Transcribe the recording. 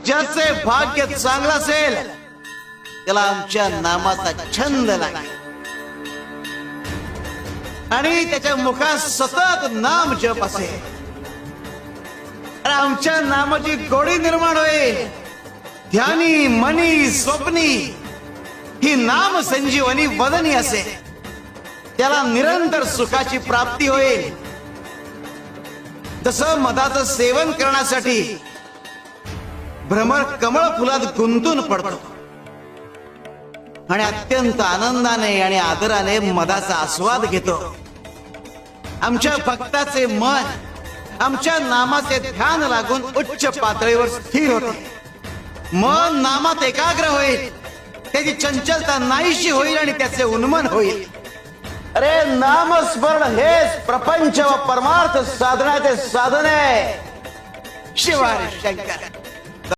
ज्याचे भाग्य चांगलं असेल त्याला आमच्या नामाचा छंद लागेल आणि त्याच्या मुखात सतत नाम जप असेल. आमच्या नामाची गोडी निर्माण होईल. ध्यानी मनी स्वप्नी ही नाम संजीवनी वदनी असेल. त्याला निरंतर सुखाची प्राप्ती होईल. तसं मधाचं सेवन करण्यासाठी भ्रमर कमळ फुलात गुंतून पडतो आणि अत्यंत आनंदाने आणि आदराने मधाचा आस्वाद घेतो. आमच्या भक्ताचे मन आमच्या नामाचे ध्यान लागून उच्च पातळीवर स्थिर होते. मन नामात एकाग्र होईल. त्याची चंचलता नाहीशी होईल आणि त्याचे उन्मन होईल. अरे नामस्मरण हेच प्रपंच व परमार्थ साधनाचे साधन आहे. शिवाय शंकर.